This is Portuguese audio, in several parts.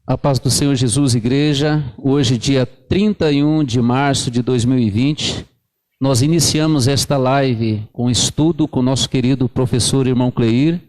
A paz do Senhor Jesus, igreja. Hoje, dia 31 de março de 2020, nós iniciamos esta live com estudo com o nosso querido professor irmão Cleir,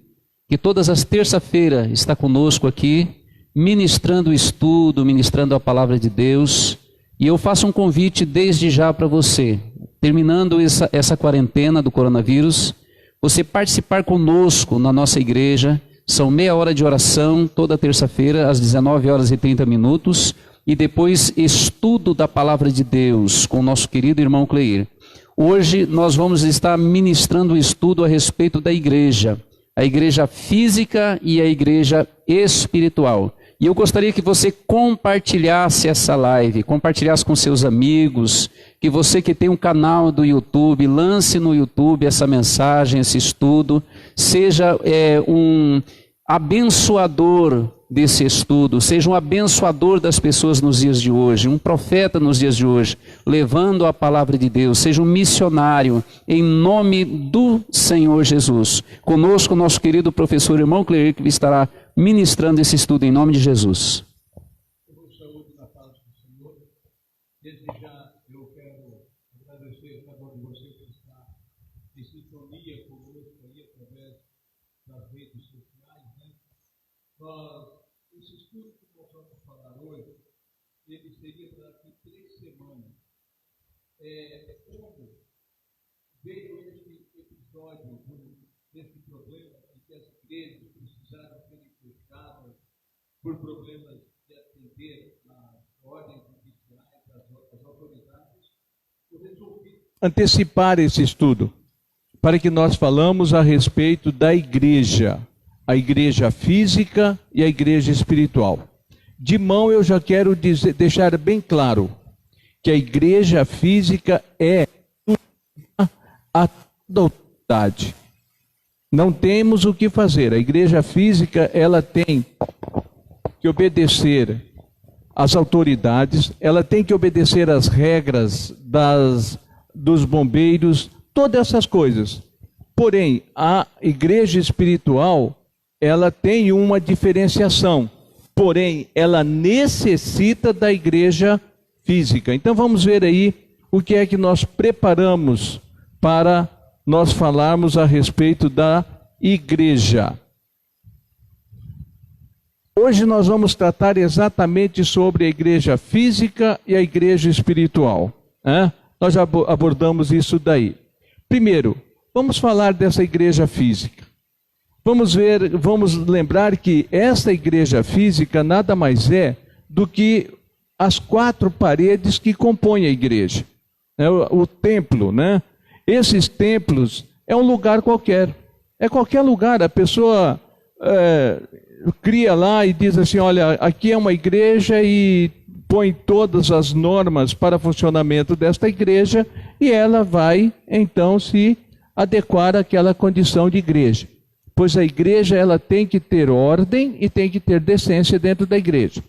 que todas as terças-feiras está conosco aqui, ministrando o estudo, ministrando a palavra de Deus. E eu faço um convite desde já para você, terminando essa quarentena do coronavírus, você participar conosco na nossa igreja. São meia hora de oração, toda terça-feira, às 19h30, e depois estudo da palavra de Deus com o nosso querido irmão Cleir. Hoje nós vamos estar ministrando um estudo a respeito da igreja, a igreja física e a igreja espiritual. E eu gostaria que você compartilhasse essa live, compartilhasse com seus amigos, que você que tem um canal do YouTube, lance no YouTube essa mensagem, esse estudo, seja um abençoador desse estudo, seja um abençoador das pessoas nos dias de hoje, um profeta nos dias de hoje, levando a palavra de Deus, seja um missionário, em nome do Senhor Jesus. Conosco o nosso querido professor irmão Cleir, que estará ministrando esse estudo em nome de Jesus. Saúde na paz do Senhor. Desde já eu quero agradecer a cada um de vocês que está em sintonia conosco aí através das redes sociais, né? Esse estudo que nós vamos falar hoje, ele seria para daqui 3 semanas. Como veio esse episódio desse problema de que as igrejas precisaram serem fechadas por problemas de atender às ordens judiciais, às autoridades, eu resolvi antecipar esse estudo para que nós falamos a respeito da igreja, a igreja física e a igreja espiritual. De mão eu já quero deixar bem claro que a igreja física é a toda autoridade. Não temos o que fazer. A igreja física, ela tem que obedecer às autoridades, ela tem que obedecer às regras dos bombeiros, todas essas coisas. Porém, a igreja espiritual, ela tem uma diferenciação. Porém, ela necessita da igreja física. Então vamos ver aí o que é que nós preparamos para nós falarmos a respeito da igreja. Hoje nós vamos tratar exatamente sobre a igreja física e a igreja espiritual. Nós já abordamos isso daí. Primeiro, vamos falar dessa igreja física. Vamos lembrar que essa igreja física nada mais é do que as 4 paredes que compõem a igreja. O templo, né? Esses templos é um lugar qualquer. É qualquer lugar. A pessoa cria lá e diz assim, olha, aqui é uma igreja e põe todas as normas para funcionamento desta igreja e ela vai, então, se adequar àquela condição de igreja. Pois a igreja, ela tem que ter ordem e tem que ter decência dentro da igreja.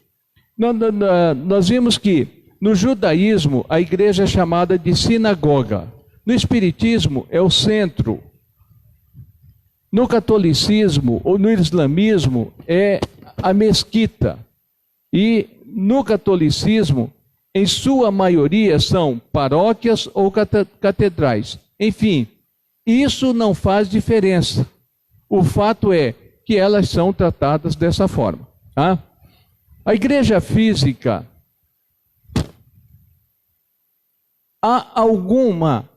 Nós vimos que no judaísmo a igreja é chamada de sinagoga. No espiritismo é o centro. No catolicismo ou no islamismo é a mesquita. E no catolicismo, em sua maioria, são paróquias ou catedrais. Enfim, isso não faz diferença. O fato é que elas são tratadas dessa forma. Tá? A igreja física, há alguma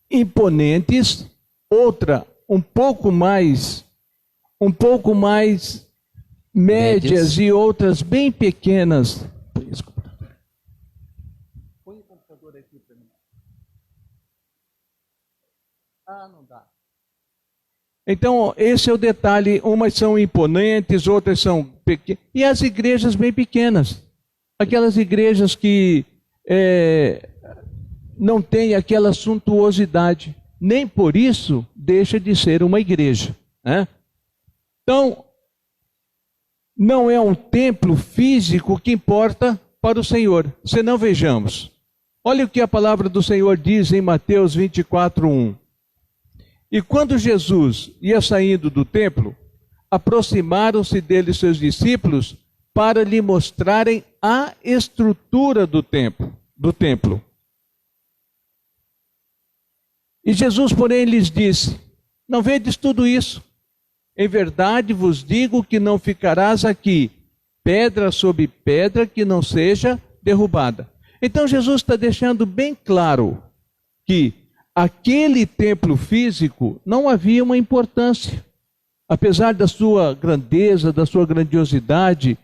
imponentes, outra um pouco mais médias e outras bem pequenas. Põe o computador aqui para mim. Não dá. Então, esse é o detalhe. Umas são imponentes, outras são pequenas. E as igrejas bem pequenas. Aquelas igrejas que não têm aquela suntuosidade. Nem por isso deixa de ser uma igreja. Né? Então, não é um templo físico que importa para o Senhor. Senão vejamos. Olha o que a palavra do Senhor diz em Mateus 24:1. E quando Jesus ia saindo do templo, aproximaram-se dele seus discípulos para lhe mostrarem a estrutura do templo. E Jesus, porém, lhes disse: não vedes tudo isso? Em verdade vos digo que não ficarás aqui pedra sobre pedra que não seja derrubada. Então Jesus está deixando bem claro que aquele templo físico não havia uma importância. Apesar da sua grandeza, da sua grandiosidade,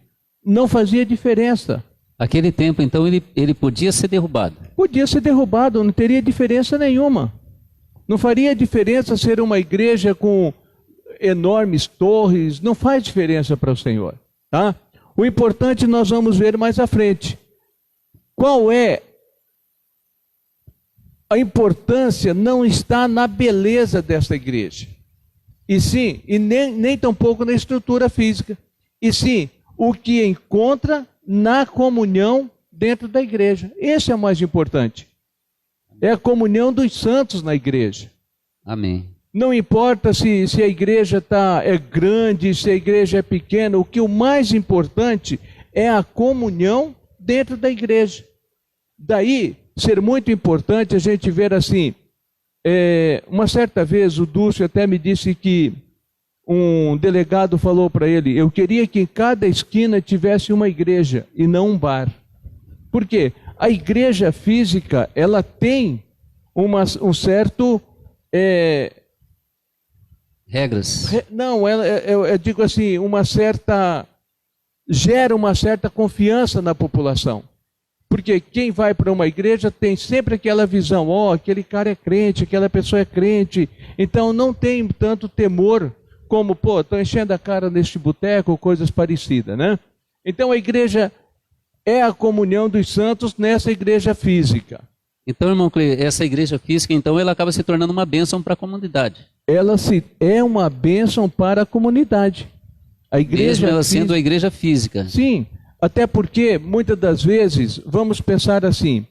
não fazia diferença. Aquele templo, então, ele podia ser derrubado? Podia ser derrubado, não teria diferença nenhuma. Não faria diferença ser uma igreja com enormes torres, não faz diferença para o Senhor, tá? O importante nós vamos ver mais à frente. Qual é a importância? Não está na beleza desta igreja, e sim, e nem tampouco na estrutura física, e sim, o que encontra na comunhão dentro da igreja. Esse é o mais importante. É a comunhão dos santos na igreja. Amém. Não importa se a igreja é grande, se a igreja é pequena, o mais importante é a comunhão dentro da igreja. Daí, ser muito importante a gente ver assim, uma certa vez o Dulce até me disse que um delegado falou para ele: eu queria que em cada esquina tivesse uma igreja e não um bar. Por quê? A igreja física, ela tem um certo... regras. Não, eu digo assim, gera uma certa confiança na população. Porque quem vai para uma igreja tem sempre aquela visão: aquele cara é crente, aquela pessoa é crente. Então não tem tanto temor como, estão enchendo a cara neste boteco ou coisas parecidas, né? Então a igreja é a comunhão dos santos nessa igreja física. Então, irmão Cleir, essa igreja física, então, ela acaba se tornando uma bênção para a comunidade. É uma bênção para a comunidade. A igreja mesmo ela sendo a igreja física. Sim, até porque, muitas das vezes, vamos pensar assim,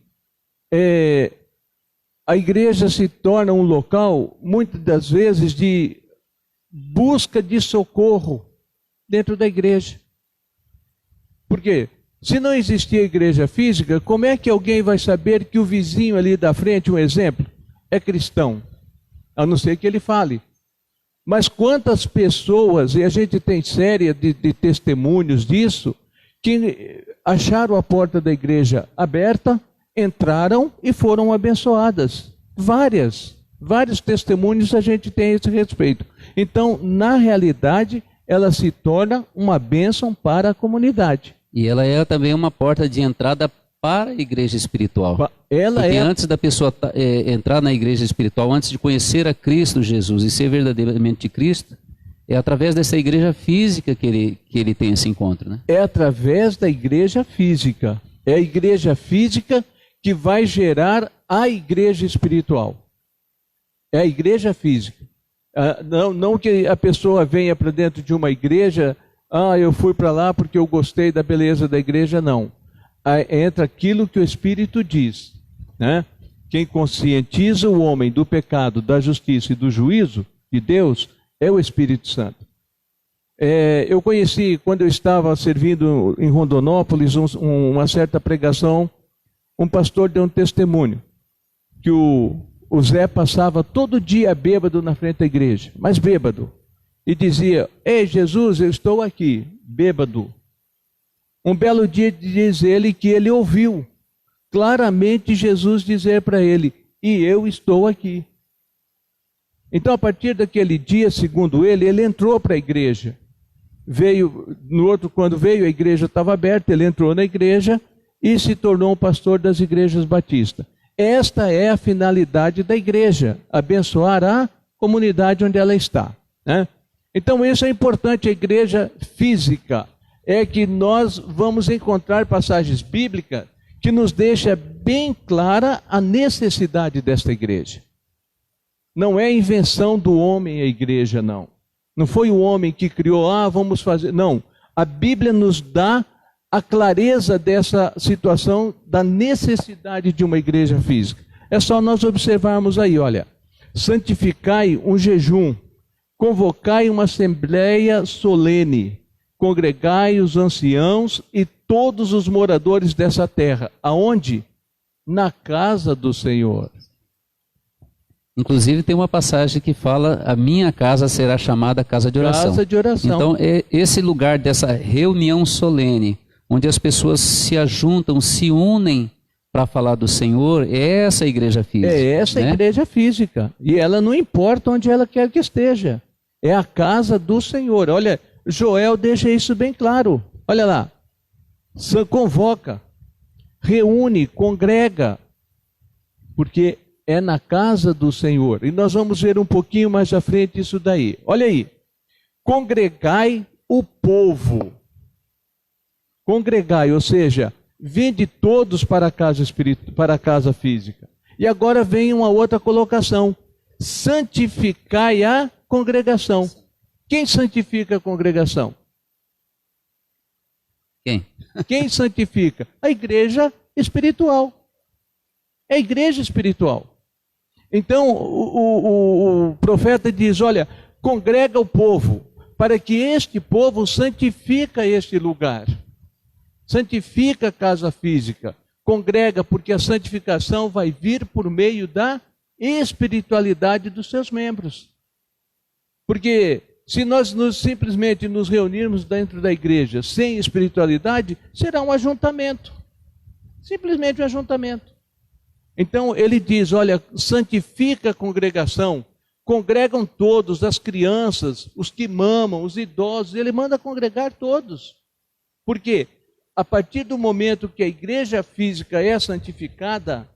a igreja se torna um local, muitas das vezes, de busca de socorro dentro da igreja. Por quê? Se não existia igreja física, como é que alguém vai saber que o vizinho ali da frente, um exemplo, é cristão? A não ser que ele fale. Mas quantas pessoas, e a gente tem série de testemunhos disso, que acharam a porta da igreja aberta, entraram e foram abençoadas. Vários testemunhos a gente tem a esse respeito. Então, na realidade, ela se torna uma bênção para a comunidade. E ela é também uma porta de entrada para a igreja espiritual. Porque antes da pessoa entrar na igreja espiritual, antes de conhecer a Cristo Jesus e ser verdadeiramente de Cristo, é através dessa igreja física que ele tem esse encontro, né? É através da igreja física. É a igreja física que vai gerar a igreja espiritual. É a igreja física. Não que a pessoa venha para dentro de uma igreja... eu fui para lá porque eu gostei da beleza da igreja, não. Entra aquilo que o Espírito diz, né? Quem conscientiza o homem do pecado, da justiça e do juízo de Deus é o Espírito Santo. Eu conheci, quando eu estava servindo em Rondonópolis, uma certa pregação, um pastor deu um testemunho, que o Zé passava todo dia bêbado na frente da igreja, mas bêbado. E dizia: ei, Jesus, eu estou aqui, bêbado. Um belo dia diz ele que ele ouviu claramente Jesus dizer para ele: e eu estou aqui. Então, a partir daquele dia, segundo ele entrou para a igreja. Quando veio, a igreja estava aberta, ele entrou na igreja e se tornou um pastor das igrejas batistas. Esta é a finalidade da igreja: abençoar a comunidade onde ela está, né? Então, isso é importante, a igreja física. É que nós vamos encontrar passagens bíblicas que nos deixam bem clara a necessidade desta igreja. Não é invenção do homem a igreja, não. Não foi o homem que criou, vamos fazer. Não, a Bíblia nos dá a clareza dessa situação, da necessidade de uma igreja física. É só nós observarmos aí, olha. Santificai um jejum. convocai uma assembleia solene, congregai os anciãos e todos os moradores dessa terra. Aonde? Na casa do Senhor. Inclusive tem uma passagem que fala: a minha casa será chamada casa de oração. Casa de oração. Então é esse lugar dessa reunião solene, onde as pessoas se ajuntam, se unem para falar do Senhor, é essa a igreja física. É essa né? igreja física. E ela não importa onde ela quer que esteja. É a casa do Senhor. Olha, Joel deixa isso bem claro. Olha lá. Convoca, reúne, congrega. Porque é na casa do Senhor. E nós vamos ver um pouquinho mais à frente isso daí. Olha aí. Congregai o povo. Congregai, ou seja, vinde todos para a casa para a casa física. E agora vem uma outra colocação. Santificai a congregação. Quem santifica a congregação? Quem? Quem santifica? A igreja espiritual. É a igreja espiritual. Então, o profeta diz, olha, congrega o povo, para que este povo santifica este lugar. Santifica a casa física. Congrega, porque a santificação vai vir por meio da espiritualidade dos seus membros. Porque se nós simplesmente nos reunirmos dentro da igreja sem espiritualidade, será um ajuntamento. Simplesmente um ajuntamento. Então ele diz, olha, santifica a congregação, congregam todos, as crianças, os que mamam, os idosos, ele manda congregar todos. Por quê? A partir do momento que a igreja física é santificada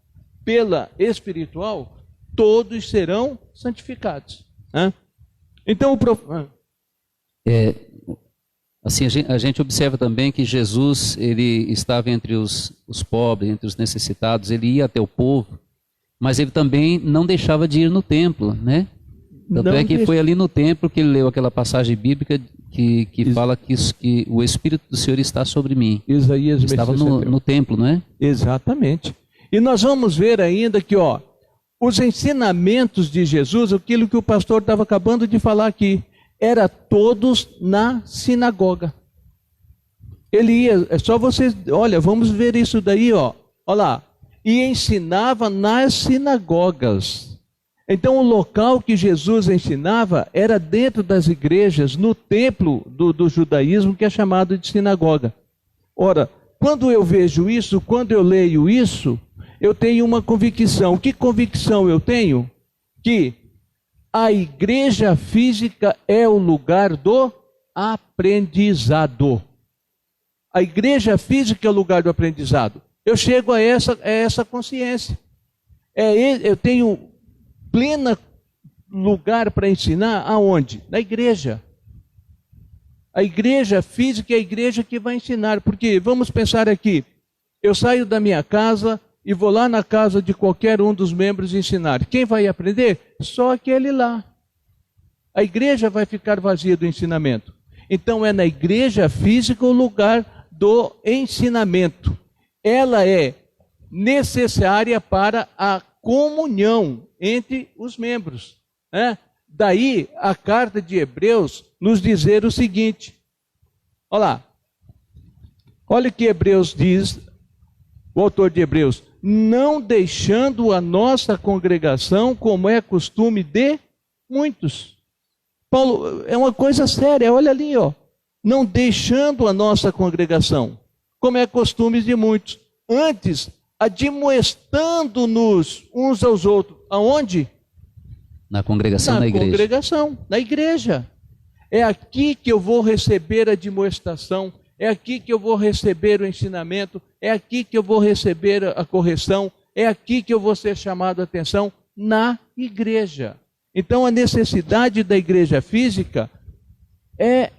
pela espiritual, todos serão santificados. Então assim, a gente observa também que Jesus, ele estava entre os pobres, entre os necessitados, ele ia até o povo, mas ele também não deixava de ir no templo, né? Tanto é que foi ali no templo que ele leu aquela passagem bíblica que fala que o Espírito do Senhor está sobre mim. Isaías estava no templo, não é? Exatamente. E nós vamos ver ainda que, os ensinamentos de Jesus, aquilo que o pastor estava acabando de falar aqui, era todos na sinagoga. Ele ia, é só vocês, olha, vamos ver isso daí, olha lá. E ensinava nas sinagogas. Então o local que Jesus ensinava era dentro das igrejas, no templo do judaísmo, que é chamado de sinagoga. Ora, quando eu vejo isso, quando eu leio isso, eu tenho uma convicção. Que convicção eu tenho? Que a igreja física é o lugar do aprendizado. A igreja física é o lugar do aprendizado. Eu chego a essa consciência. Eu tenho pleno lugar para ensinar aonde? Na igreja. A igreja física é a igreja que vai ensinar. Porque, vamos pensar aqui, eu saio da minha casa e vou lá na casa de qualquer um dos membros ensinar. Quem vai aprender? Só aquele lá. A igreja vai ficar vazia do ensinamento. Então é na igreja física o lugar do ensinamento. Ela é necessária para a comunhão entre os membros. Daí a carta de Hebreus nos dizer o seguinte. Olha lá. Olha o que Hebreus diz, o autor de Hebreus. Não deixando a nossa congregação, como é costume de muitos. Paulo, é uma coisa séria, olha ali, não deixando a nossa congregação, como é costume de muitos. Antes, admoestando-nos uns aos outros. Aonde? Na congregação da igreja. Na congregação, na igreja. É aqui que eu vou receber a admoestação, é aqui que eu vou receber o ensinamento, é aqui que eu vou receber a correção, é aqui que eu vou ser chamado a atenção, na igreja. Então a necessidade da igreja física é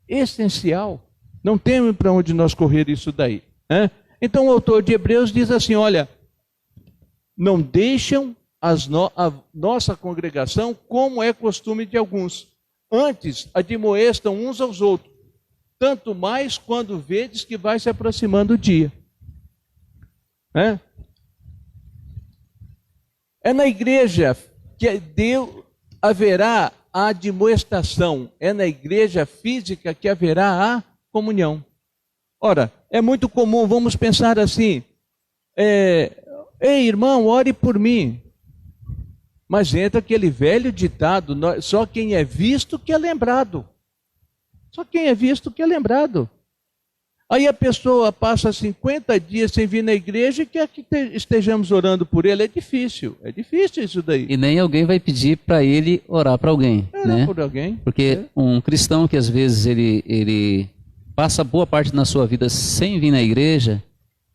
essencial. Não tem para onde nós correr isso daí. Então o autor de Hebreus diz assim, olha, não deixam a nossa congregação como é costume de alguns. Antes admoestam uns aos outros, tanto mais quando vedes que vai se aproximando o dia. É na igreja que haverá a admoestação, é na igreja física que haverá a comunhão. Ora, é muito comum, vamos pensar assim, ei irmão, ore por mim. Mas entra aquele velho ditado, só quem é visto que é lembrado. Só quem é visto que é lembrado. Aí a pessoa passa 50 dias sem vir na igreja e quer que estejamos orando por ele. É difícil isso daí. E nem alguém vai pedir para ele orar para alguém. Né? Por alguém. Porque um cristão que às vezes ele passa boa parte da sua vida sem vir na igreja,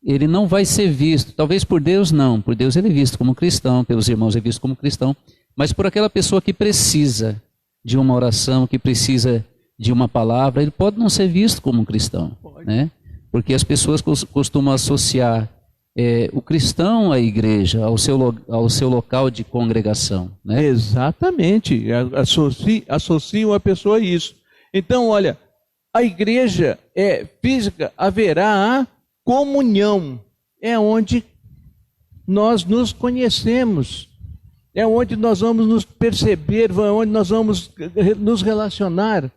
ele não vai ser visto. Talvez por Deus não. Por Deus ele é visto como cristão, pelos irmãos ele é visto como cristão. Mas por aquela pessoa que precisa de uma oração, que precisa de uma palavra, ele pode não ser visto como um cristão, né? Porque as pessoas costumam associar o cristão à igreja, ao seu local de congregação, né? Exatamente, associam a pessoa a isso. Então, olha, a igreja física, haverá a comunhão, é onde nós nos conhecemos, é onde nós vamos nos perceber, é onde nós vamos nos relacionar.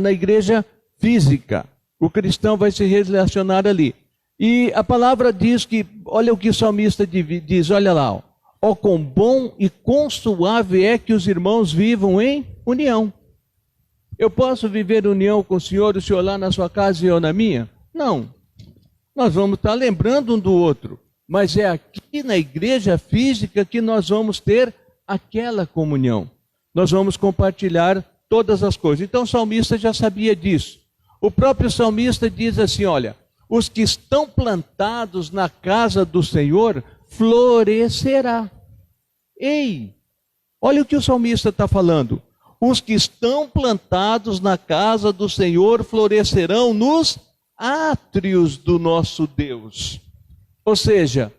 Na igreja física, o cristão vai se relacionar ali. E a palavra diz que, olha o que o salmista diz, olha lá, ó quão bom e quão suave é que os irmãos vivam em união. Eu posso viver união com o senhor lá na sua casa e eu na minha? Não. Nós vamos estar lembrando um do outro, mas é aqui na igreja física que nós vamos ter aquela comunhão. Nós vamos compartilhar todas as coisas. Então o salmista já sabia disso. O próprio salmista diz assim, olha, os que estão plantados na casa do Senhor florescerá. Ei, olha o que o salmista está falando. Os que estão plantados na casa do Senhor florescerão nos átrios do nosso Deus. Ou seja,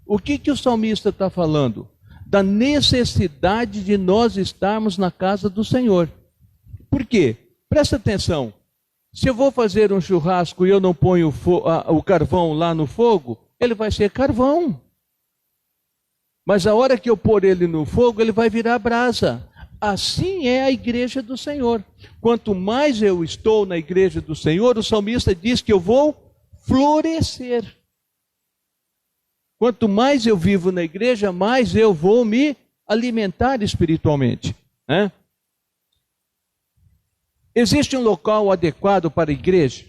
o que o salmista está falando? Da necessidade de nós estarmos na casa do Senhor. Por quê? Presta atenção. Se eu vou fazer um churrasco e eu não ponho o carvão lá no fogo, ele vai ser carvão. Mas a hora que eu pôr ele no fogo, ele vai virar brasa. Assim é a igreja do Senhor. Quanto mais eu estou na igreja do Senhor, o salmista diz que eu vou florescer. Quanto mais eu vivo na igreja, mais eu vou me alimentar espiritualmente, né? Existe um local adequado para a igreja?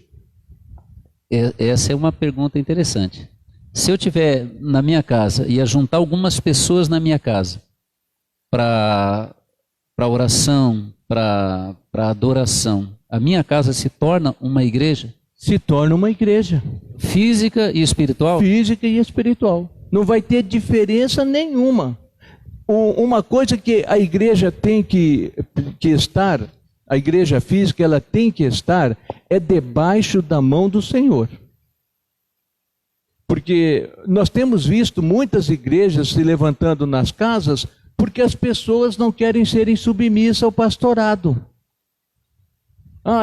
Essa é uma pergunta interessante. Se eu tiver na minha casa e juntar algumas pessoas na minha casa para oração, para adoração, a minha casa se torna uma igreja? Se torna uma igreja. Física e espiritual? Física e espiritual. Não vai ter diferença nenhuma. Uma coisa que a igreja tem que estar, a igreja física, ela tem que estar, debaixo da mão do Senhor. Porque nós temos visto muitas igrejas se levantando nas casas, porque as pessoas não querem serem submissas ao pastorado.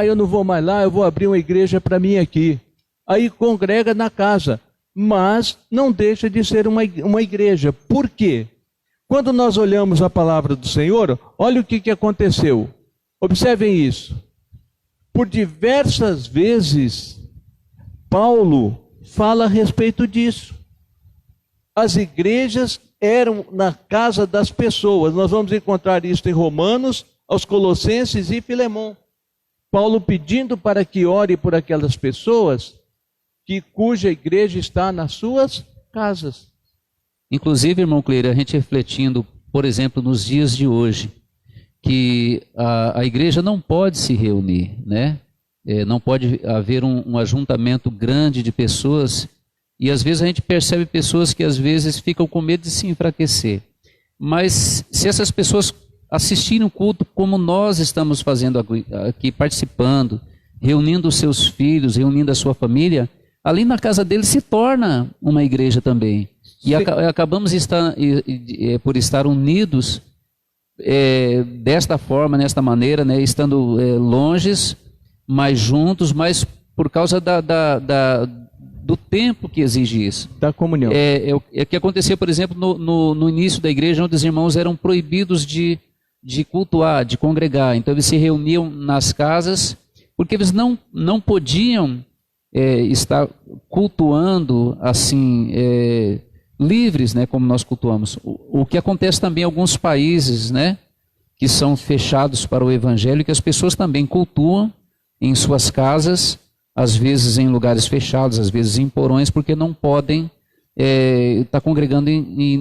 Eu não vou mais lá, eu vou abrir uma igreja para mim aqui. Aí congrega na casa, mas não deixa de ser uma igreja. Por quê? Quando nós olhamos a palavra do Senhor, olha o que aconteceu. Observem isso. Por diversas vezes, Paulo fala a respeito disso. As igrejas eram na casa das pessoas. Nós vamos encontrar isso em Romanos, aos Colossenses e Filemão. Paulo pedindo para que ore por aquelas pessoas cuja igreja está nas suas casas. Inclusive, irmão Cleire, a gente refletindo, por exemplo, nos dias de hoje, que a igreja não pode se reunir, né? Não pode haver um ajuntamento grande de pessoas, e às vezes a gente percebe pessoas que às vezes ficam com medo de se enfraquecer. Mas se essas pessoas assistirem o culto como nós estamos fazendo aqui, participando, reunindo os seus filhos, reunindo a sua família, ali na casa deles se torna uma igreja também. E acabamos por estar unidos desta forma, nesta maneira, né, estando longes, mas juntos, mas por causa do tempo que exige isso. Da comunhão. É que aconteceu, por exemplo, no início da igreja, onde os irmãos eram proibidos de de cultuar, de congregar. Então eles se reuniam nas casas, porque eles não podiam estar cultuando assim, livres, né, como nós cultuamos. O que acontece também em alguns países, né, que são fechados para o evangelho, que as pessoas também cultuam em suas casas, às vezes em lugares fechados, às vezes em porões, porque não podem estar congregando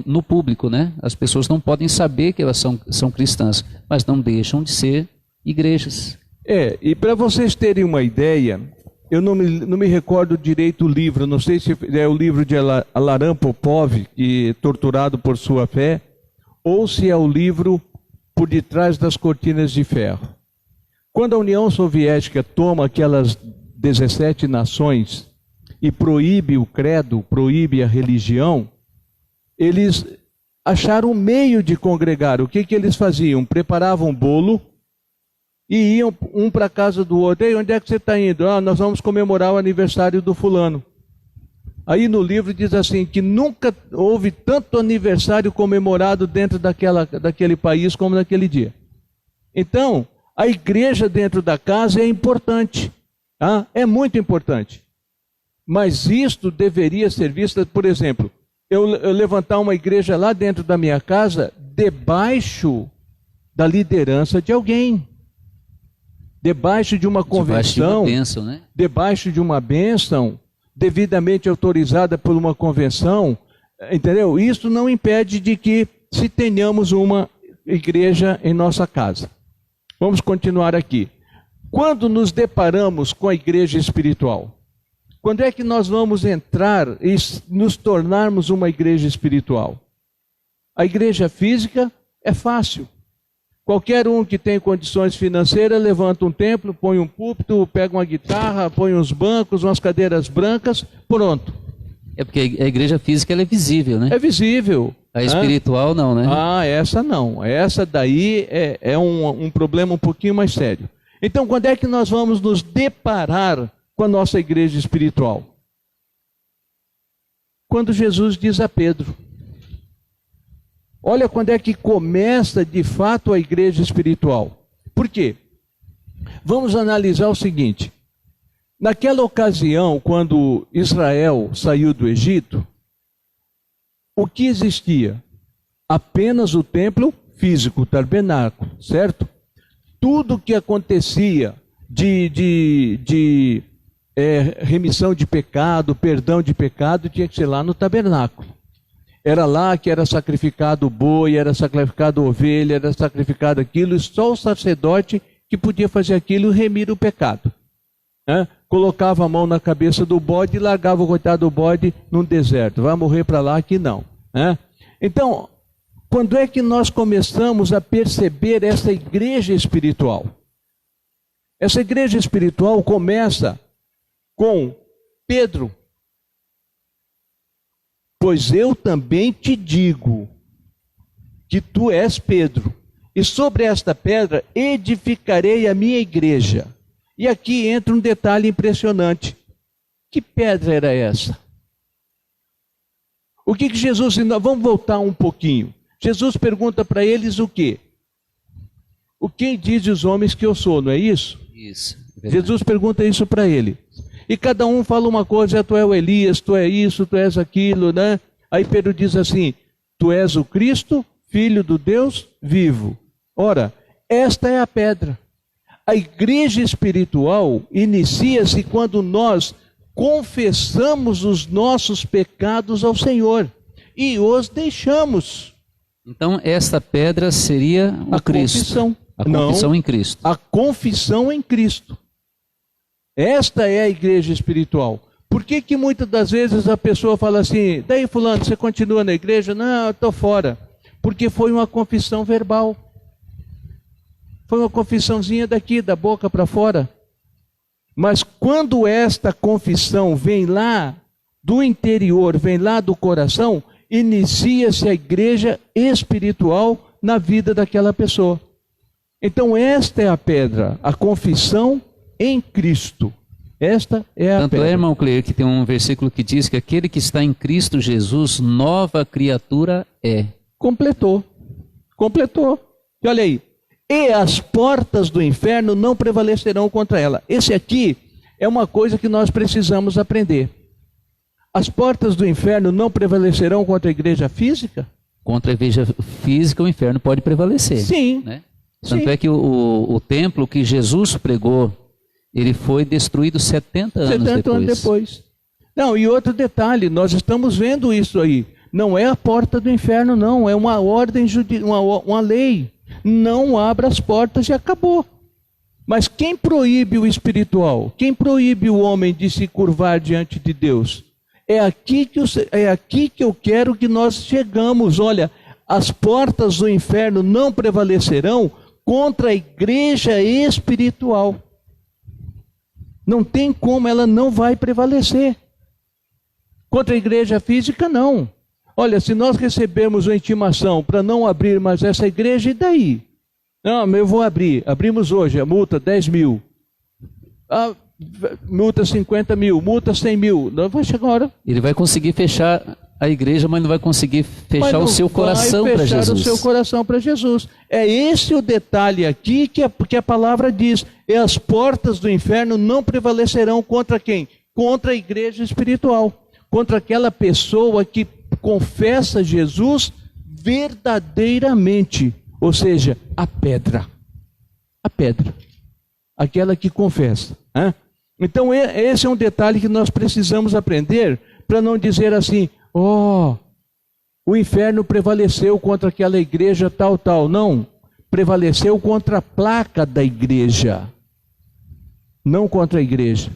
no público, né? As pessoas não podem saber que elas são cristãs, mas não deixam de ser igrejas. E para vocês terem uma ideia, eu não me recordo direito o livro, não sei se é o livro de Alaran Popov, que torturado por sua fé, ou se é o livro Por Detrás das Cortinas de Ferro. Quando a União Soviética toma aquelas 17 nações e proíbe o credo, proíbe a religião, eles acharam um meio de congregar. O que eles faziam? Preparavam bolo e iam um para a casa do outro. Ei, onde é que você está indo? Nós vamos comemorar o aniversário do fulano. Aí no livro diz assim, que nunca houve tanto aniversário comemorado dentro daquele país como naquele dia. Então, a igreja dentro da casa é importante. É muito importante. Mas isto deveria ser visto, por exemplo, eu levantar uma igreja lá dentro da minha casa, debaixo da liderança de alguém. Debaixo de uma convenção. Debaixo de uma bênção, né? Debaixo de uma bênção, devidamente autorizada por uma convenção, entendeu? Isso não impede de que se tenhamos uma igreja em nossa casa. Vamos continuar aqui. Quando nos deparamos com a igreja espiritual? Quando é que nós vamos entrar e nos tornarmos uma igreja espiritual? A igreja física é fácil. Qualquer um que tem condições financeiras levanta um templo, põe um púlpito, pega uma guitarra, põe uns bancos, umas cadeiras brancas, pronto. É porque a igreja física ela é visível, né? É visível. A espiritual não, né? Essa não. Essa daí é um problema um pouquinho mais sério. Então, quando é que nós vamos nos deparar com a nossa igreja espiritual? Quando Jesus diz a Pedro. Olha quando é que começa de fato a igreja espiritual. Por quê? Vamos analisar o seguinte. Naquela ocasião, quando Israel saiu do Egito, o que existia? Apenas o templo físico, o tabernáculo, certo? Tudo que acontecia de remissão de pecado, perdão de pecado, tinha que ser lá no tabernáculo. Era lá que era sacrificado o boi, era sacrificado a ovelha, era sacrificado aquilo, e só o sacerdote que podia fazer aquilo e remir o pecado. Colocava a mão na cabeça do bode e largava o coitado do bode num deserto. Vai morrer para lá, aqui não. Então, quando é que nós começamos a perceber essa igreja espiritual? Essa igreja espiritual começa com Pedro. Pois eu também te digo que tu és Pedro, e sobre esta pedra edificarei a minha igreja. E aqui entra um detalhe impressionante. Que pedra era essa? O que Jesus... Vamos voltar um pouquinho. Jesus pergunta para eles o quê? O que dizem os homens que eu sou, não é isso? Isso. Jesus pergunta isso para ele. E cada um fala uma coisa, tu é o Elias, tu é isso, tu és aquilo, né? Aí Pedro diz assim, tu és o Cristo, filho do Deus vivo. Ora, esta é a pedra. A igreja espiritual inicia-se quando nós confessamos os nossos pecados ao Senhor e os deixamos. Então, esta pedra seria o Cristo. Confissão. A confissão em Cristo. A confissão em Cristo. Esta é a igreja espiritual. Por que muitas das vezes a pessoa fala assim, daí fulano, você continua na igreja? Não, eu estou fora. Porque foi uma confissão verbal. Foi uma confissãozinha daqui, da boca para fora. Mas quando esta confissão vem lá do interior, vem lá do coração, inicia-se a igreja espiritual na vida daquela pessoa. Então esta é a pedra, a confissão em Cristo. Esta é a pedra. Tanto é, irmão Cleir, que tem um versículo que diz que aquele que está em Cristo Jesus, nova criatura é. Completou. E olha aí, e as portas do inferno não prevalecerão contra ela. Esse aqui é uma coisa que nós precisamos aprender. As portas do inferno não prevalecerão contra a igreja física? Contra a igreja física, o inferno pode prevalecer. Sim. Né? Tanto é que o templo que Jesus pregou, ele foi destruído 70 anos depois. Não, e outro detalhe, nós estamos vendo isso aí. Não é a porta do inferno, não. É uma ordem, uma lei. Não abra as portas e acabou. Mas quem proíbe o espiritual? Quem proíbe o homem de se curvar diante de Deus? É aqui que eu quero que nós chegamos. Olha, as portas do inferno não prevalecerão contra a igreja espiritual. Não tem como, ela não vai prevalecer. Contra a igreja física, não. Olha, se nós recebemos uma intimação para não abrir mais essa igreja, e daí? Não, eu vou abrir. Abrimos hoje, a multa 10 mil. Multa 50 mil, multa 100 mil. Não vai chegar a hora. Ele vai conseguir fechar a igreja, mas não vai conseguir fechar o seu coração para Jesus. Fechar o seu coração para Jesus. É esse o detalhe aqui que a palavra diz. E as portas do inferno não prevalecerão contra quem? Contra a igreja espiritual. Contra aquela pessoa que confessa Jesus verdadeiramente. Ou seja, a pedra. A pedra. Aquela que confessa. Hein? Então esse é um detalhe que nós precisamos aprender para não dizer assim, o inferno prevaleceu contra aquela igreja tal. Não, prevaleceu contra a placa da igreja, não contra a igreja.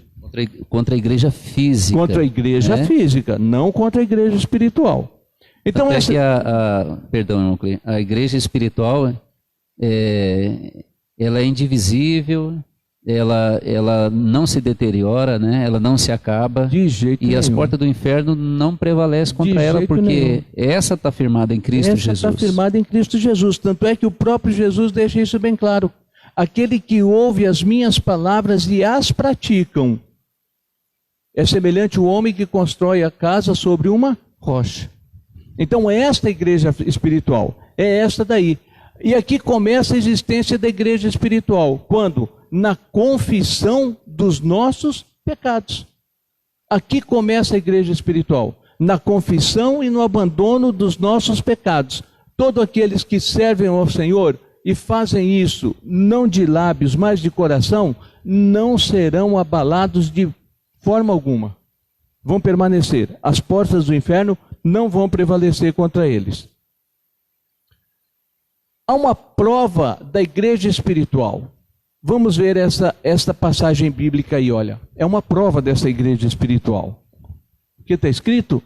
Contra a igreja física. Contra a igreja física, não contra a igreja espiritual. Então até que a igreja espiritual, ela é indivisível, ela não se deteriora, né? Ela não se acaba. De jeito nenhum. E as portas do inferno não prevalecem contra ela, porque essa está firmada em Cristo Jesus. Essa está firmada em Cristo Jesus. Tanto é que o próprio Jesus deixa isso bem claro. Aquele que ouve as minhas palavras e as praticam é semelhante ao homem que constrói a casa sobre uma rocha. Então esta igreja espiritual é esta daí. E aqui começa a existência da igreja espiritual. Quando? Na confissão dos nossos pecados. Aqui começa a igreja espiritual. Na confissão e no abandono dos nossos pecados. Todos aqueles que servem ao Senhor e fazem isso, não de lábios, mas de coração, não serão abalados de forma alguma. Vão permanecer. As portas do inferno não vão prevalecer contra eles. Há uma prova da igreja espiritual. Vamos ver esta passagem bíblica aí, olha. É uma prova dessa igreja espiritual. O que está escrito?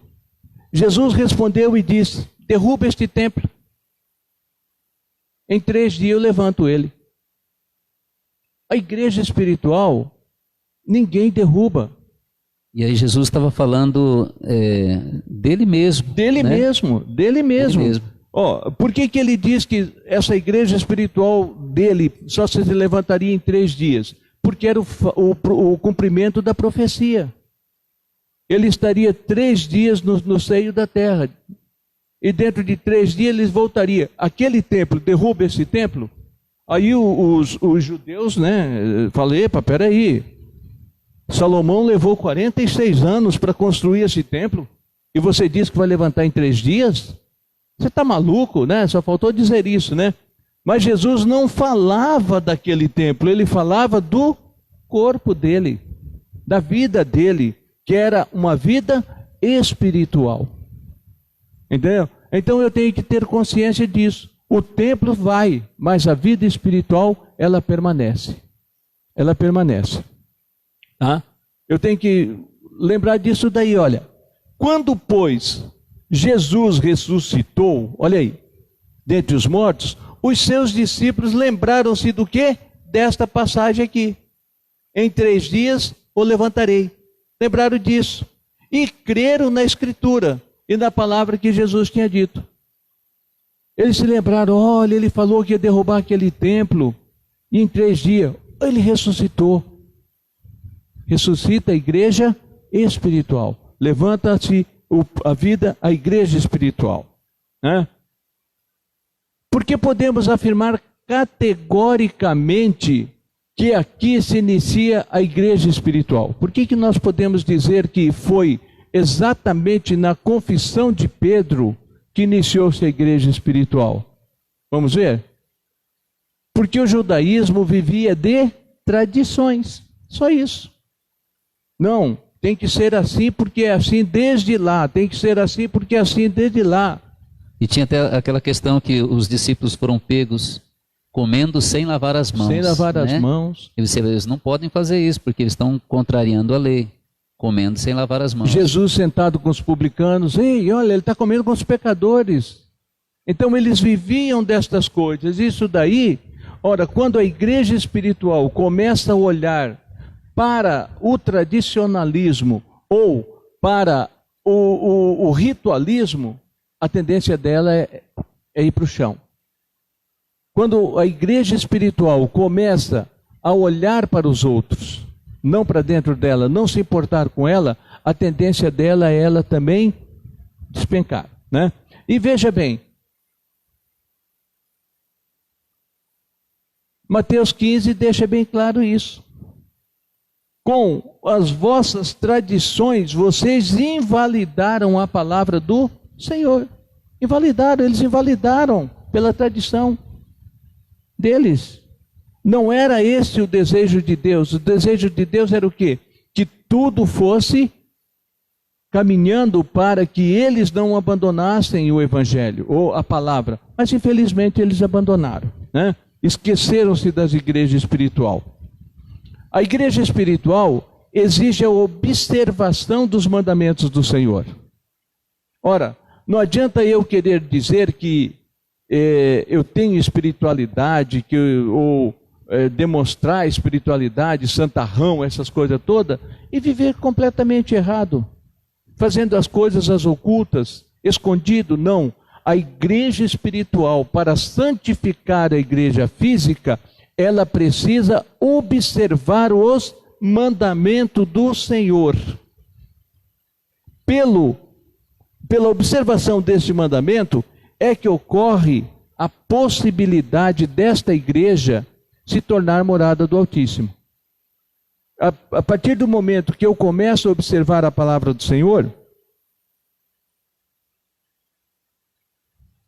Jesus respondeu e disse, derruba este templo. Em 3 dias eu levanto ele. A igreja espiritual, ninguém derruba. E aí Jesus estava falando dele mesmo. Dele mesmo. Por que ele diz que essa igreja espiritual dele só se levantaria em 3 dias? Porque era o cumprimento da profecia. Ele estaria 3 dias no seio da terra. E dentro de 3 dias ele voltaria. Aquele templo, derruba esse templo. Aí os judeus, né? Falei, epa, peraí. Salomão levou 46 anos para construir esse templo. E você diz que vai levantar em 3 dias? Você está maluco, né? Só faltou dizer isso, né? Mas Jesus não falava daquele templo, ele falava do corpo dele, da vida dele, que era uma vida espiritual. Entendeu? Então eu tenho que ter consciência disso. O templo vai, mas a vida espiritual, ela permanece. Ela permanece. Tá? Eu tenho que lembrar disso daí, olha. Quando, pois, Jesus ressuscitou, olha aí, dentre os mortos, os seus discípulos lembraram-se do quê? Desta passagem aqui. Em 3 dias o levantarei. Lembraram disso. E creram na Escritura e na palavra que Jesus tinha dito. Eles se lembraram, olha, ele falou que ia derrubar aquele templo. E em 3 dias, ele ressuscitou. Ressuscita a igreja espiritual. Levanta-se a vida, a igreja espiritual. Né? Porque podemos afirmar categoricamente que aqui se inicia a igreja espiritual. Por que nós podemos dizer que foi exatamente na confissão de Pedro que iniciou-se a igreja espiritual? Vamos ver? Porque o judaísmo vivia de tradições, só isso. Não, tem que ser assim porque é assim desde lá, tem que ser assim porque é assim desde lá. E tinha até aquela questão que os discípulos foram pegos comendo sem lavar as mãos. Sem lavar as mãos. Eles não podem fazer isso porque eles estão contrariando a lei, comendo sem lavar as mãos. Jesus sentado com os publicanos, ei, olha, ele está comendo com os pecadores. Então eles viviam destas coisas. Isso daí, ora, quando a igreja espiritual começa a olhar para o tradicionalismo ou para o ritualismo, a tendência dela é ir para o chão. Quando a igreja espiritual começa a olhar para os outros, não para dentro dela, não se importar com ela, a tendência dela é ela também despencar, né? E veja bem, Mateus 15 deixa bem claro isso. Com as vossas tradições, vocês invalidaram a palavra do Senhor. Eles invalidaram pela tradição deles. Não era esse o desejo de Deus. O desejo de Deus era o quê? Que tudo fosse caminhando para que eles não abandonassem o evangelho ou a palavra. Mas infelizmente eles abandonaram, né? Esqueceram-se das igrejas espiritual. A igreja espiritual exige a observação dos mandamentos do Senhor. Ora, não adianta eu querer dizer que eu tenho espiritualidade, demonstrar espiritualidade, santarrão, essas coisas todas, e viver completamente errado, fazendo as coisas às ocultas, escondido. Não. A igreja espiritual, para santificar a igreja física, ela precisa observar os mandamentos do Senhor. Pela observação deste mandamento, é que ocorre a possibilidade desta igreja se tornar morada do Altíssimo. A partir do momento que eu começo a observar a palavra do Senhor,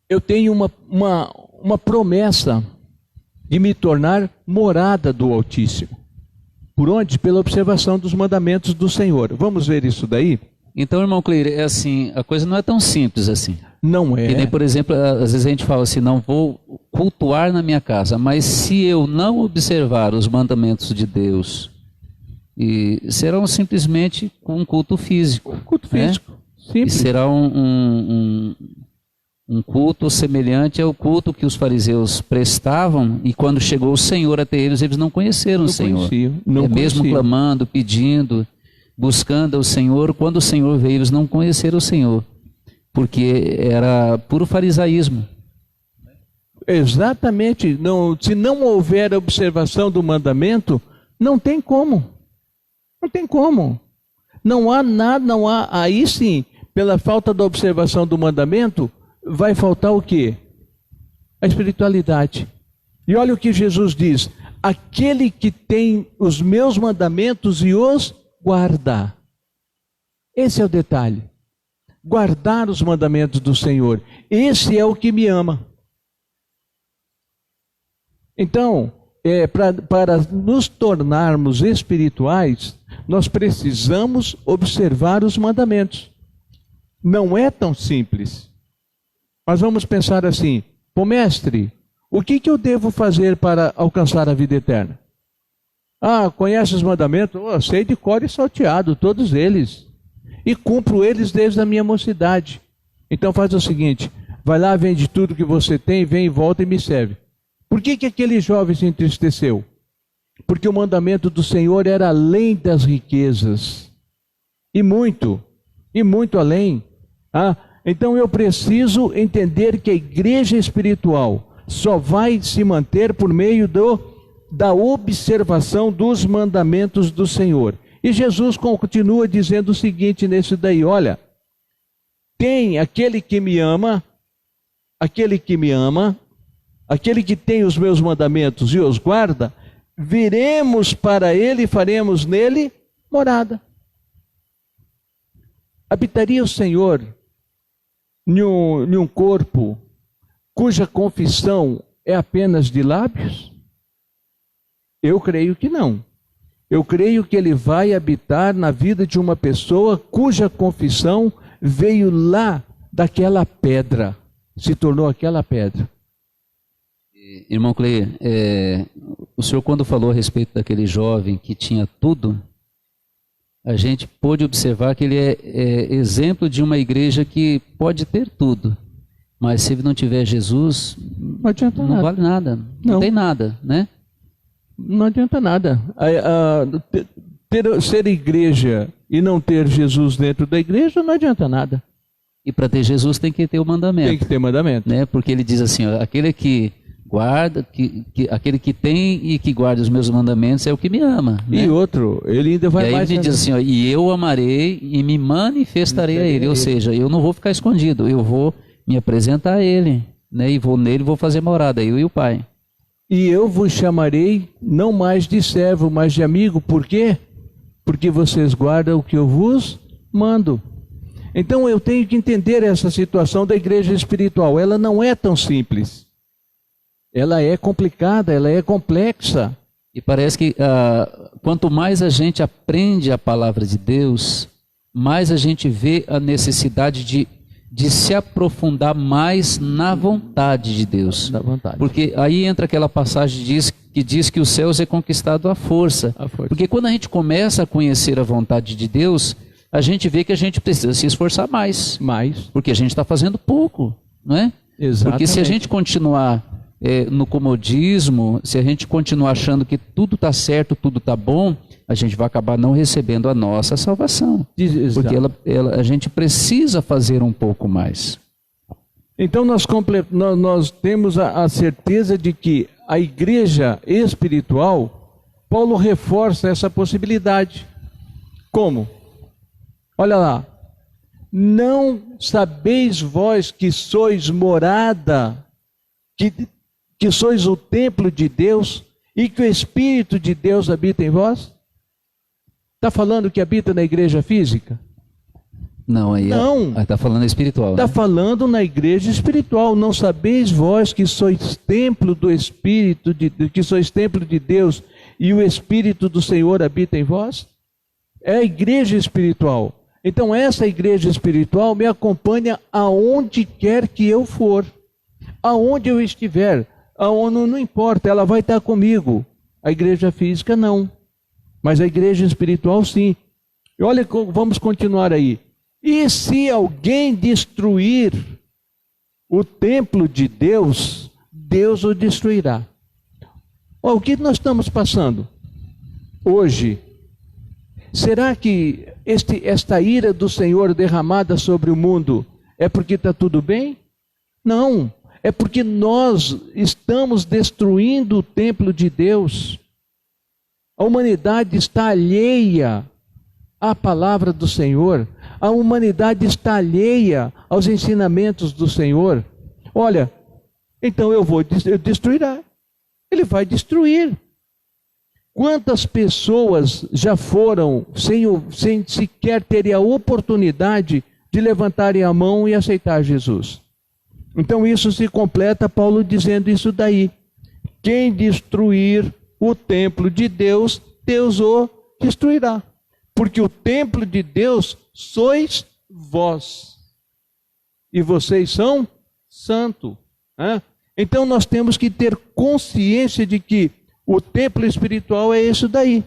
eu tenho uma promessa de me tornar morada do Altíssimo. Por onde? Pela observação dos mandamentos do Senhor. Vamos ver isso daí? Então, irmão Cleir, é assim, a coisa não é tão simples assim. Não é. Que nem, por exemplo, às vezes a gente fala assim, não vou cultuar na minha casa, mas se eu não observar os mandamentos de Deus, serão simplesmente um culto físico. Culto físico, simples. E será um culto semelhante ao culto que os fariseus prestavam, e quando chegou o Senhor até eles, eles não conheceram o Senhor. Mesmo clamando, pedindo, buscando o Senhor, quando o Senhor veio, eles não conheceram o Senhor, porque era puro farisaísmo. Exatamente. Não, se não houver observação do mandamento, não tem como. Não tem como. Não há nada, não há. Aí sim, pela falta da observação do mandamento, vai faltar o quê? A espiritualidade. E olha o que Jesus diz: aquele que tem os meus mandamentos e os guarda. Esse é o detalhe. Guardar os mandamentos do Senhor. Esse é o que me ama. Então, para nos tornarmos espirituais, nós precisamos observar os mandamentos. Não é tão simples. Mas vamos pensar assim: pô, mestre, o que eu devo fazer para alcançar a vida eterna? Ah, conhece os mandamentos? Oh, sei de cor e salteado, todos eles. E cumpro eles desde a minha mocidade. Então faz o seguinte: vai lá, vende tudo que você tem, vem e volta e me serve. Por que aquele jovem se entristeceu? Porque o mandamento do Senhor era além das riquezas. E muito além. Então eu preciso entender que a igreja espiritual só vai se manter por meio da observação dos mandamentos do Senhor. E Jesus continua dizendo o seguinte nesse daí: olha, tem aquele que me ama, aquele que tem os meus mandamentos e os guarda, viremos para ele e faremos nele morada. Habitaria o Senhor em um corpo cuja confissão é apenas de lábios? Eu creio que não. Eu creio que ele vai habitar na vida de uma pessoa cuja confissão veio lá daquela pedra, se tornou aquela pedra. Irmão Cleir, o senhor quando falou a respeito daquele jovem que tinha tudo, a gente pôde observar que ele é exemplo de uma igreja que pode ter tudo, mas se ele não tiver Jesus, não adianta não nada. Vale nada, não tem nada, né? Não adianta nada. Ser igreja e não ter Jesus dentro da igreja não adianta nada. E para ter Jesus tem que ter o mandamento. Tem que ter mandamento. Né? Porque ele diz assim, ó, aquele que guarda, aquele que tem e que guarda os meus mandamentos é o que me ama. Né? E outro, ele ainda vai mais. E aí ele diz assim, ó, e eu amarei e me manifestarei a ele. Ou seja, eu não vou ficar escondido, eu vou me apresentar a ele. Né? E vou nele, vou fazer morada, eu e o Pai. E eu vos chamarei não mais de servo, mas de amigo. Por quê? Porque vocês guardam o que eu vos mando. Então eu tenho que entender essa situação da igreja espiritual. Ela não é tão simples. Ela é complicada, ela é complexa. E parece que quanto mais a gente aprende a palavra de Deus, mais a gente vê a necessidade de se aprofundar mais na vontade de Deus. Na vontade. Porque aí entra aquela passagem que diz que os céus é conquistado à força. Porque quando a gente começa a conhecer a vontade de Deus, a gente vê que a gente precisa se esforçar mais. Porque a gente está fazendo pouco, não é? Exatamente. Porque se a gente continuar no comodismo, se a gente continuar achando que tudo está certo, tudo está bom, a gente vai acabar não recebendo a nossa salvação. Porque a gente precisa fazer um pouco mais. Então nós temos a certeza de que a igreja espiritual, Paulo reforça essa possibilidade. Como? Olha lá. Não sabeis vós que sois morada, que sois o templo de Deus e que o Espírito de Deus habita em vós? Está falando que habita na igreja física? Não, aí está falando espiritual. Está falando na igreja espiritual. Não sabeis vós que sois templo do Espírito, que sois templo de Deus e o Espírito do Senhor habita em vós? É a igreja espiritual. Então essa igreja espiritual me acompanha aonde quer que eu for. Aonde eu estiver. Não importa, ela vai estar comigo. A igreja física não. Mas a igreja espiritual sim. E olha, vamos continuar aí. E se alguém destruir o templo de Deus, Deus o destruirá. O que nós estamos passando hoje? Será que esta ira do Senhor derramada sobre o mundo é porque está tudo bem? Não, é porque nós estamos destruindo o templo de Deus. A humanidade está alheia à palavra do Senhor. A humanidade está alheia aos ensinamentos do Senhor. Olha, então eu destruirá. Ele vai destruir. Quantas pessoas já foram sem sequer terem a oportunidade de levantarem a mão e aceitar Jesus? Então isso se completa Paulo dizendo isso daí. Quem destruir o templo de Deus, Deus o destruirá. Porque o templo de Deus sois vós. E vocês são santos. Então nós temos que ter consciência de que o templo espiritual é isso daí.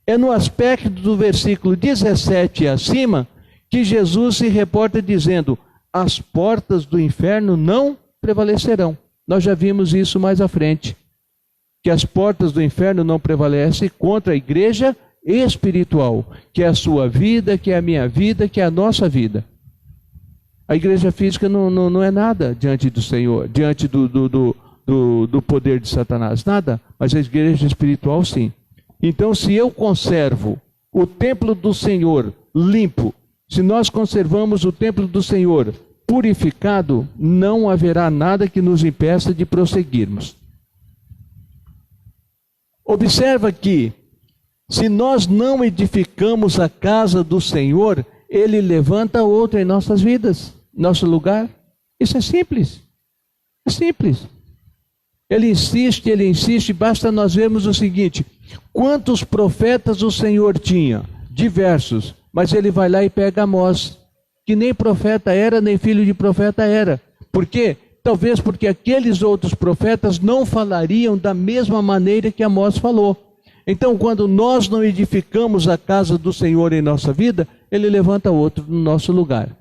É no aspecto do versículo 17 acima que Jesus se reporta dizendo: as portas do inferno não prevalecerão. Nós já vimos isso mais à frente. Que as portas do inferno não prevalecem contra a igreja espiritual, que é a sua vida, que é a minha vida, que é a nossa vida. A igreja física não é nada diante do Senhor, diante do poder de Satanás, nada, mas a igreja espiritual sim. Então, se eu conservo o templo do Senhor limpo, se nós conservamos o templo do Senhor purificado, não haverá nada que nos impeça de prosseguirmos. Observa que, se nós não edificamos a casa do Senhor, Ele levanta outra em nossas vidas, nosso lugar. Isso é simples. É simples. Ele insiste, basta nós vermos o seguinte: quantos profetas o Senhor tinha? Diversos. Mas ele vai lá e pega Amós, que nem profeta era, nem filho de profeta era. Por quê? Talvez porque aqueles outros profetas não falariam da mesma maneira que Amós falou. Então, quando nós não edificamos a casa do Senhor em nossa vida, Ele levanta outro no nosso lugar.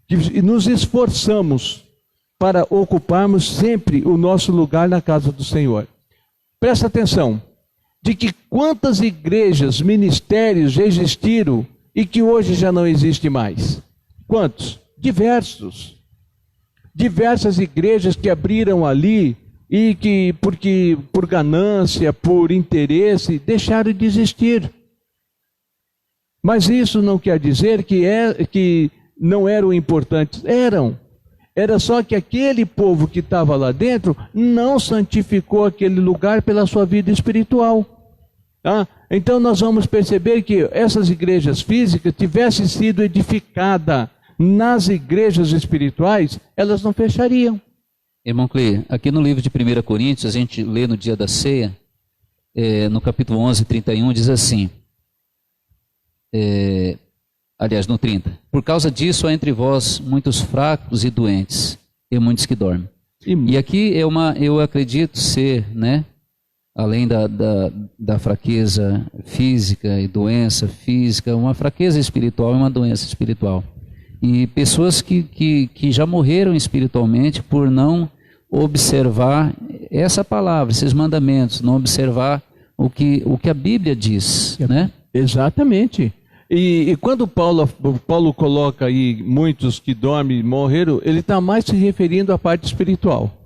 E nos esforçamos para ocuparmos sempre o nosso lugar na casa do Senhor. Presta atenção, de que quantas igrejas, ministérios já existiram e que hoje já não existe mais? Quantos? Diversos. Diversas igrejas que abriram ali e que, porque por ganância, por interesse, deixaram de existir. Mas isso não quer dizer que não eram importantes. Eram. Era só que aquele povo que estava lá dentro não santificou aquele lugar pela sua vida espiritual. Tá? Então nós vamos perceber que essas igrejas físicas tivessem sido edificadas nas igrejas espirituais, elas não fechariam. Irmão Cleir, aqui no livro de 1 Coríntios, a gente lê no dia da ceia, no capítulo 11, 31, diz assim, aliás, no 30, por causa disso há entre vós muitos fracos e doentes, e muitos que dormem. E aqui eu acredito ser, né, além da fraqueza física e doença física, uma fraqueza espiritual e uma doença espiritual. E pessoas que já morreram espiritualmente por não observar essa palavra, esses mandamentos, não observar o que a Bíblia diz, né? Exatamente. E quando Paulo coloca aí muitos que dormem e morreram, ele está mais se referindo à parte espiritual.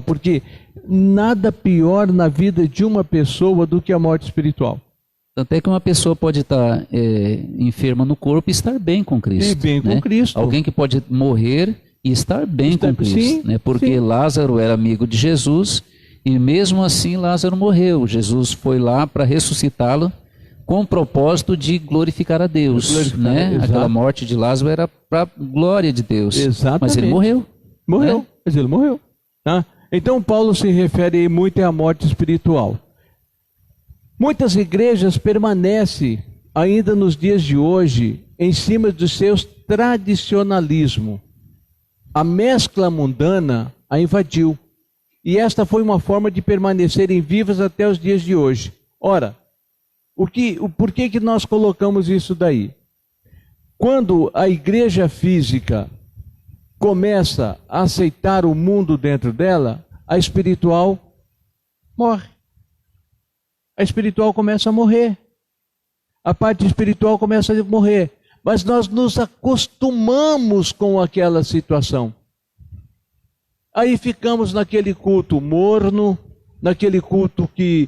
Porque nada pior na vida de uma pessoa do que a morte espiritual. Tanto é que uma pessoa pode estar enferma no corpo e estar bem com Cristo. E bem com Cristo. Alguém que pode morrer e estar bem com Cristo. Sim, né? Porque sim. Lázaro era amigo de Jesus e mesmo assim Lázaro morreu. Jesus foi lá para ressuscitá-lo com o propósito de glorificar a Deus. Né? Aquela morte de Lázaro era para a glória de Deus. Exatamente. Mas ele morreu. Morreu, mas ele morreu. Tá? Então Paulo se refere muito à morte espiritual. Muitas igrejas permanecem ainda nos dias de hoje em cima dos seus tradicionalismo. A mescla mundana a invadiu. E esta foi uma forma de permanecerem vivas até os dias de hoje. Ora, por que nós colocamos isso daí? Quando a igreja física começa a aceitar o mundo dentro dela, a espiritual morre. A espiritual começa a morrer. A parte espiritual começa a morrer. Mas nós nos acostumamos com aquela situação. Aí ficamos naquele culto morno, naquele culto que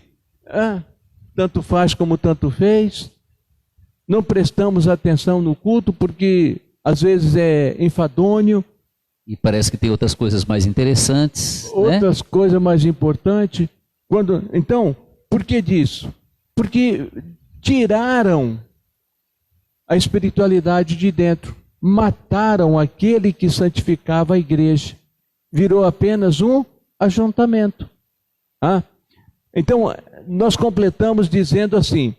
tanto faz como tanto fez. Não prestamos atenção no culto porque às vezes é enfadonho. E parece que tem outras coisas mais interessantes. Outras coisas mais importantes. Então, por que disso? Porque tiraram a espiritualidade de dentro. Mataram aquele que santificava a igreja. Virou apenas um ajuntamento. Então, nós completamos dizendo assim: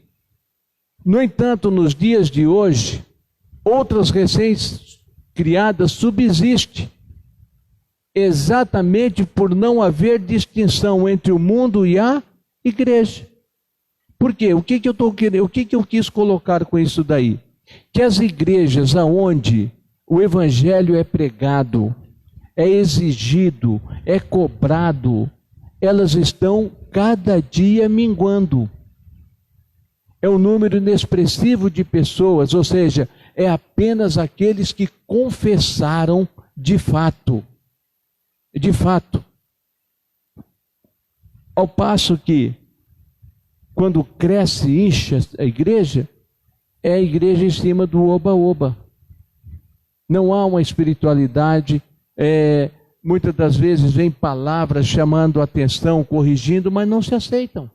no entanto, nos dias de hoje, outras recém-criadas subsistem, exatamente por não haver distinção entre o mundo e a igreja. Por quê? O que eu quis colocar com isso daí? Que as igrejas aonde o evangelho é pregado, é exigido, é cobrado, elas estão cada dia minguando. É um número inexpressivo de pessoas, ou seja, é apenas aqueles que confessaram de fato. De fato. Ao passo que, quando cresce e incha a igreja, é a igreja em cima do oba-oba. Não há uma espiritualidade, muitas das vezes vem palavras chamando a atenção, corrigindo, mas não se aceitam.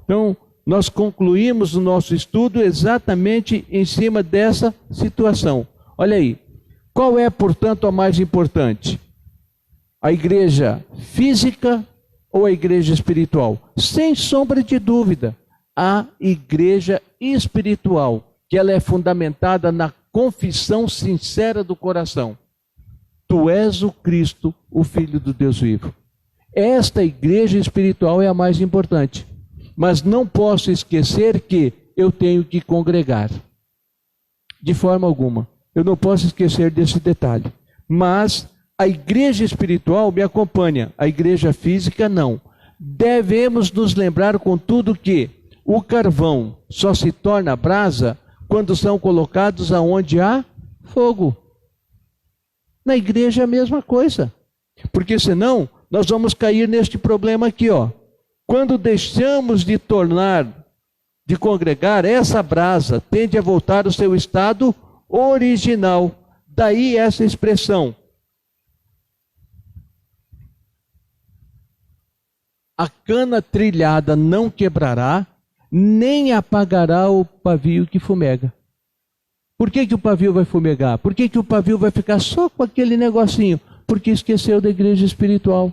Então, nós concluímos o nosso estudo exatamente em cima dessa situação. Olha aí, qual é, portanto, a mais importante? A igreja física ou a igreja espiritual? Sem sombra de dúvida, a igreja espiritual, que ela é fundamentada na confissão sincera do coração. Tu és o Cristo, o Filho do Deus vivo. Esta igreja espiritual é a mais importante. Mas não posso esquecer que eu tenho que congregar. De forma alguma. Eu não posso esquecer desse detalhe. Mas a igreja espiritual me acompanha, a igreja física não. Devemos nos lembrar, contudo, que o carvão só se torna brasa quando são colocados aonde há fogo. Na igreja é a mesma coisa. Porque senão nós vamos cair neste problema aqui, ó. Quando deixamos de congregar, essa brasa tende a voltar ao seu estado original. Daí essa expressão. A cana trilhada não quebrará, nem apagará o pavio que fumega. Por que o pavio vai fumegar? Por que o pavio vai ficar só com aquele negocinho? Porque esqueceu da igreja espiritual.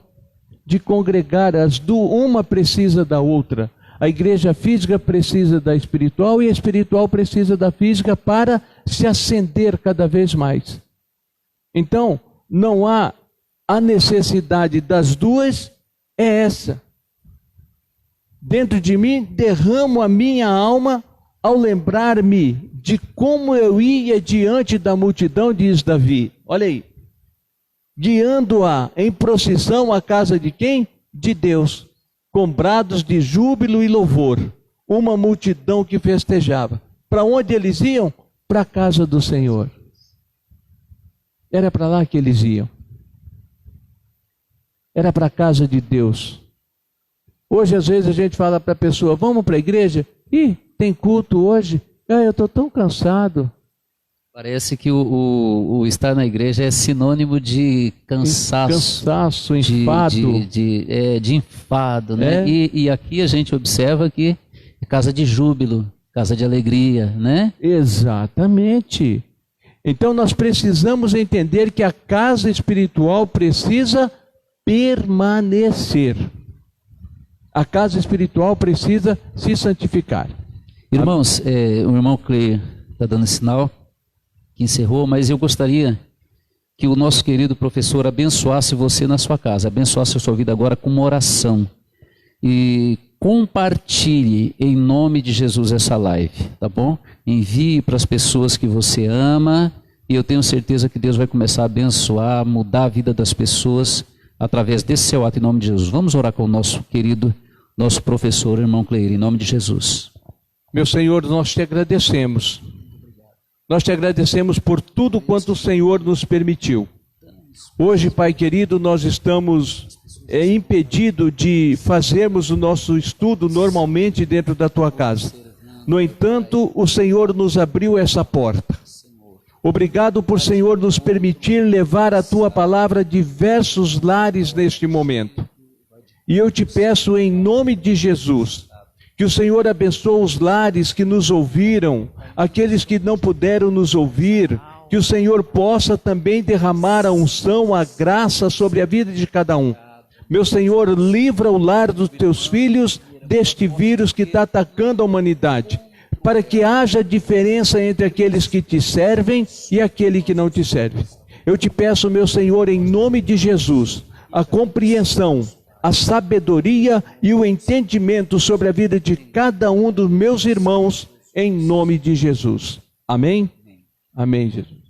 De congregar, uma precisa da outra. A igreja física precisa da espiritual e a espiritual precisa da física para se acender cada vez mais. Então, não há a necessidade das duas, é essa. Dentro de mim, derramo a minha alma ao lembrar-me de como eu ia diante da multidão, diz Davi. Olha aí. Guiando-a em procissão à casa de quem? De Deus, com brados de júbilo e louvor, uma multidão que festejava. Para onde eles iam? Para a casa do Senhor. Era para lá que eles iam. Era para a casa de Deus. Hoje, às vezes, a gente fala para a pessoa, vamos para a igreja? Ih, tem culto hoje? Eu estou tão cansado. Parece que o estar na igreja é sinônimo de cansaço. Cansaço, enfado. De enfado, né? E aqui a gente observa que é casa de júbilo, casa de alegria, né? Exatamente. Então nós precisamos entender que a casa espiritual precisa permanecer. A casa espiritual precisa se santificar. Irmãos, o irmão Cleir está dando sinal que encerrou, mas eu gostaria que o nosso querido professor abençoasse você na sua casa, abençoasse a sua vida agora com uma oração. E compartilhe em nome de Jesus essa live, tá bom? Envie para as pessoas que você ama e eu tenho certeza que Deus vai começar a abençoar, mudar a vida das pessoas através desse seu ato em nome de Jesus. Vamos orar com o nosso querido, nosso professor, irmão Cleir, em nome de Jesus. Meu Senhor, nós te agradecemos. Nós te agradecemos por tudo quanto o Senhor nos permitiu. Hoje, Pai querido, nós estamos impedidos de fazermos o nosso estudo normalmente dentro da tua casa. No entanto, o Senhor nos abriu essa porta. Obrigado por, Senhor, nos permitir levar a tua palavra a diversos lares neste momento. E eu te peço em nome de Jesus, que o Senhor abençoe os lares que nos ouviram, aqueles que não puderam nos ouvir, que o Senhor possa também derramar a unção, a graça sobre a vida de cada um. Meu Senhor, livra o lar dos teus filhos deste vírus que está atacando a humanidade, para que haja diferença entre aqueles que te servem e aquele que não te serve. Eu te peço, meu Senhor, em nome de Jesus, a compreensão, a sabedoria e o entendimento sobre a vida de cada um dos meus irmãos, em nome de Jesus. Amém? Amém, Jesus.